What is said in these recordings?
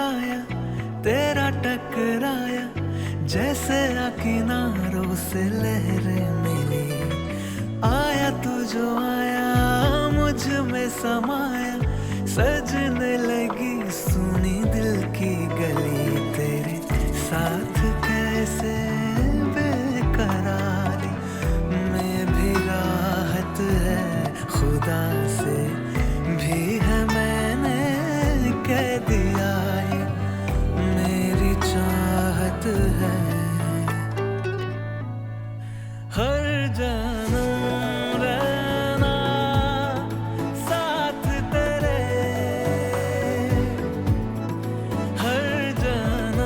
आया तेरा टकराया, जैसे किनारों से लहरें मिली। आया तू जो आया मुझ में समाया, सजने लगी सुनी दिल की गली। तेरे साथ कैसे बेकरारी में भी राहत है, खुदा से भी है मैंने कह दिया ये मेरी चाहत है। हर जन्म रहना साथ तेरे, हर जन्म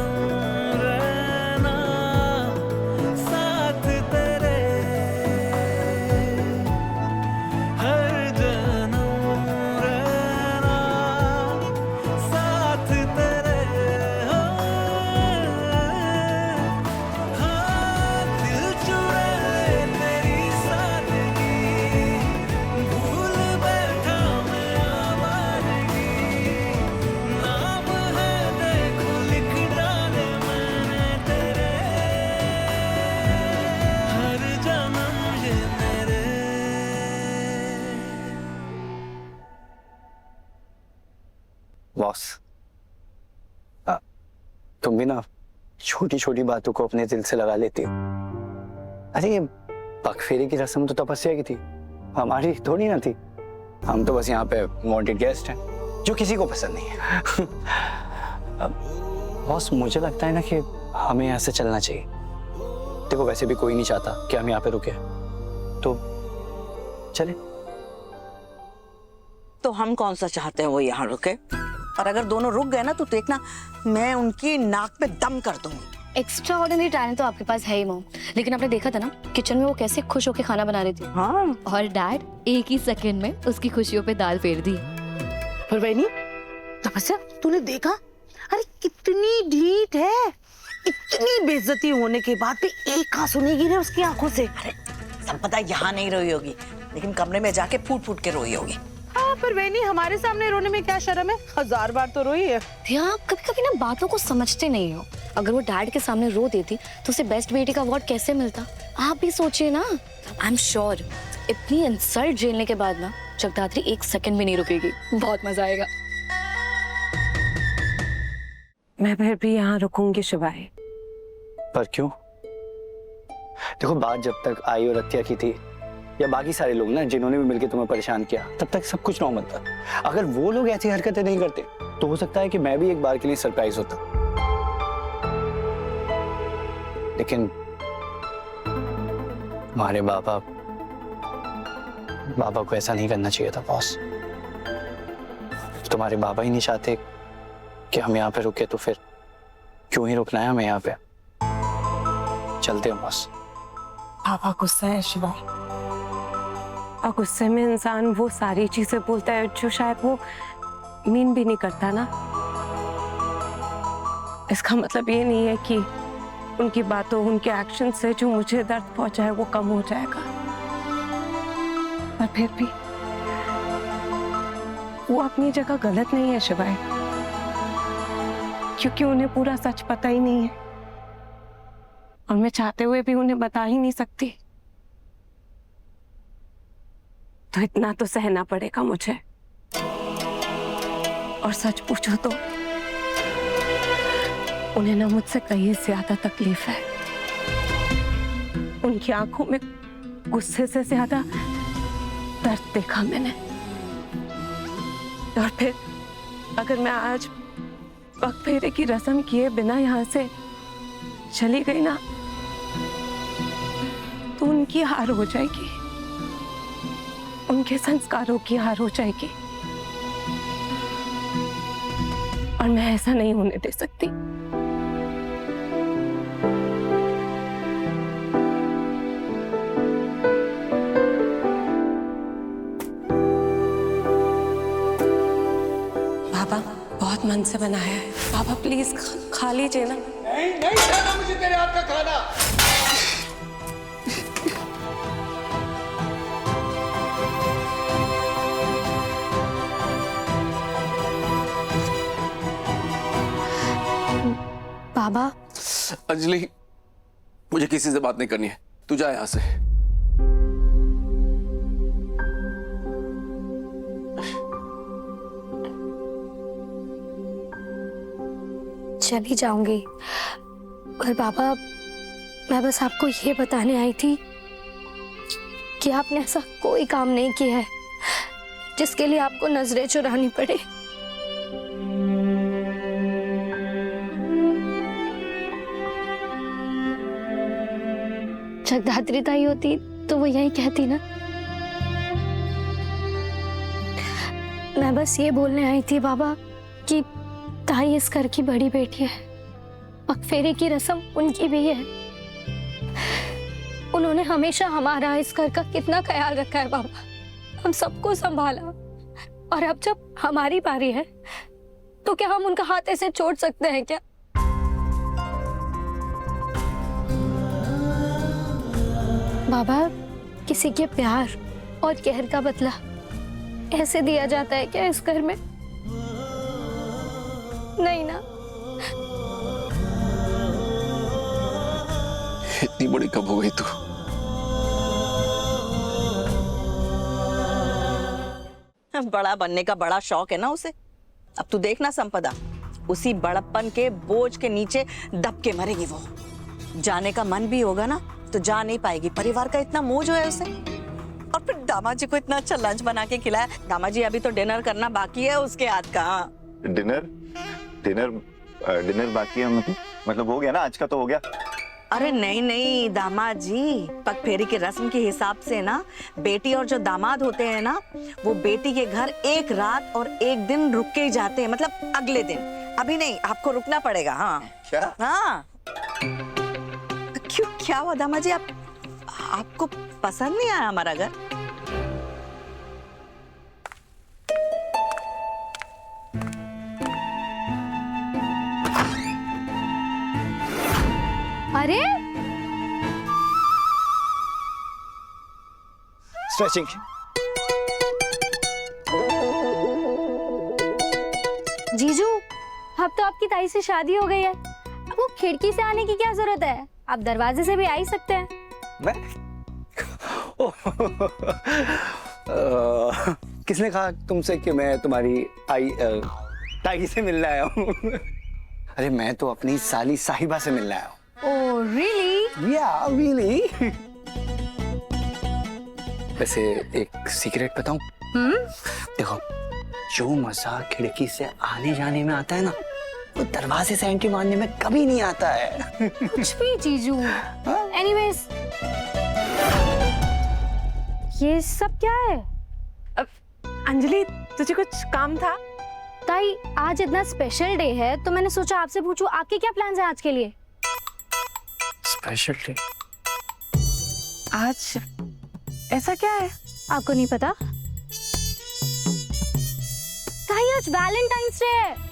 रहना साथ तेरे, हर जन्म रहना साथ तेरे। हाँ दिल चुरा ले तेरी सादगी, भूल बैठा मैं आवारगी। नाम है देखो लिख डाले मैंने तेरे, हर जन्म ये मेरे। बॉस, तुम भी ना छोटी छोटी बातों को अपने दिल से लगा लेती हो। अरे ये पगफेरे की रस्म तो तपस्या की थी, हमारी थोड़ी ना थी। हम तो बस यहाँ पे वांटेड गेस्ट हैं जो किसी को पसंद नहीं है। बॉस, मुझे लगता है ना कि हमें यहाँ से चलना चाहिए। देखो वैसे भी कोई नहीं चाहता कि हम यहाँ पे रुके, तो चले। तो हम कौन सा चाहते हैं वो यहाँ रुके, और अगर दोनों रुक गए ना तो देखना मैं उनकी नाक पे दम कर दूंगी। एक्स्ट्रा ऑर्डिनरी टैलेंट तो आपके पास है ही मॉम, लेकिन आपने देखा था ना किचन में वो कैसे खुश होकर खाना बना रही थी। हाँ और डैड एक ही सेकंड में उसकी खुशियों पे दाल फेर दी। पर वही तपस्या, तूने देखा? अरे कितनी ढीठ है, इतनी बेइज्जती होने के बाद भी एक आंसू नहीं गिरे उसकी आंखों से। अरे सब पता है यहाँ नहीं रोई होगी, लेकिन कमरे में जाके फूट फूट के रोई होगी। हाँ पर वैनी, हमारे सामने रोने में क्या शर्म है, 1000 बार तो रोई है। आप कभी कभी ना बातों को समझते नहीं हो। अगर वो डैड के सामने रो देती तो उसे बेस्ट बेटी का अवार्ड कैसे मिलता, आप भी सोचिए ना। आई एम श्योर इतनी इंसल्ट झेलने के बाद ना जगदात्री एक सेकंड भी नहीं रुकेगी। बहुत मजा आएगा। मैं फिर भी यहाँ रुकूंगी शिवाय। पर क्यों? देखो बात जब तक आई और अत्या की थी, या बाकी सारे लोग ना जिन्होंने भी मिलकर तुम्हें परेशान किया, तब तक सब कुछ नॉर्मल था। अगर वो लोग ऐसी हरकतें नहीं करते तो हो सकता है कि मैं भी एक बार के लिए सरप्राइज होता। लेकिन हमारे बाबा को ऐसा नहीं करना चाहिए था बॉस। तुम्हारे बाबा ही नहीं चाहते कि हम यहाँ पे रुके, तो फिर क्यों ही रुकना है हमें यहाँ पे। चलते हैं बॉस। पापा गुस्सा है शिवाय, और गुस्से में इंसान वो सारी चीजें बोलता है जो शायद वो मीन भी नहीं करता ना। इसका मतलब ये नहीं है कि उनकी बातों, उनके एक्शन से जो मुझे दर्द पहुंचा है वो कम हो जाएगा, पर फिर भी वो अपनी जगह गलत नहीं है शिवाय, क्योंकि उन्हें पूरा सच पता ही नहीं है और मैं चाहते हुए भी उन्हें बता ही नहीं सकती। तो इतना तो सहना पड़ेगा मुझे। और सच पूछो तो उन्हें ना मुझसे कहीं ज्यादा तकलीफ है। उनकी आंखों में गुस्से से ज्यादा दर्द देखा मैंने। और फिर अगर मैं आज पगफेरे की रस्म किए बिना यहाँ से चली गई ना, तो उनकी हार हो जाएगी, उनके संस्कारों की हार हो जाएगी, और मैं ऐसा नहीं होने दे सकती। पापा बहुत मन से बनाया है, पापा प्लीज खा लीजिए ना। नहीं नहीं खाना मुझे तेरे हाथ का खाना। बाबा अंजलि, मुझे किसी से बात नहीं करनी है, तू जा यहाँ से। चली जाऊंगी, और बाबा मैं बस आपको ये बताने आई थी कि आपने ऐसा कोई काम नहीं किया है जिसके लिए आपको नजरें चुरानी पड़े। जगदात्री ताई होती तो वो यही कहती ना। मैं बस ये बोलने आई थी बाबा कि ताई इस घर की बड़ी बेटी है, पगफेरे की रस्म उनकी भी है। उन्होंने हमेशा हमारा इस घर का कितना ख्याल रखा है बाबा, हम सबको संभाला, और अब जब हमारी बारी है तो क्या हम उनका हाथ ऐसे छोड़ सकते हैं क्या? बाबा, किसी के प्यार और कहर का बदला ऐसे दिया जाता है क्या इस घर में? नहीं ना। इतनी बड़ी कब हो गई तू? बड़ा बनने का बड़ा शौक है ना उसे। अब तू देखना संपदा, उसी बड़प्पन के बोझ के नीचे दब के मरेगी वो। जाने का मन भी होगा ना तो जा नहीं पाएगी, परिवार का इतना मोह जो है उसे। और फिर दामाद जी को इतना अच्छा लंच बना के खिलाया। दामाद जी अभी तो डिनर करना बाकी है उसके हाथ का। डिनर डिनर डिनर बाकी है, मतलब हो गया ना, आज का तो हो गया। अरे नहीं नहीं दामाद जी, पगफेरी की रस्म के हिसाब से ना बेटी और जो दामाद होते हैं ना, वो बेटी के घर एक रात और एक दिन रुक के ही जाते हैं, मतलब अगले दिन। अभी नहीं, आपको रुकना पड़ेगा। हाँ क्या? हाँ। क्यों, क्या हुआ दामाद जी? आपको पसंद नहीं आया हमारा घर? अरे स्ट्रेचिंग। जीजू, अब तो आपकी ताई से शादी हो गई है, अब वो खिड़की से आने की क्या जरूरत है? आप दरवाजे से भी आ ही सकते हैं। मैं किसने कहा तुमसे कि मैं तुम्हारी ताई से मिलने आया हूँ? अरे मैं तो अपनी साली साहिबा से मिलने आया हूँ। Oh really? या रियली। वैसे एक सीक्रेट बताऊं? देखो, जो मजा खिड़की से आने जाने में आता है ना, वो दरवाजे से एंट्री मारने में कभी नहीं आता है। कुछ भी जीजू। एनीवेज, ये सब क्या है? अंजलि, तुझे कुछ काम था? ताई, आज इतना स्पेशल डे है तो मैंने सोचा आपसे पूछूं, आपके क्या प्लान्स हैं आज के लिए? Special day? आज ऐसा क्या है? आपको नहीं पता? ताई, आज वैलेंटाइंस डे है।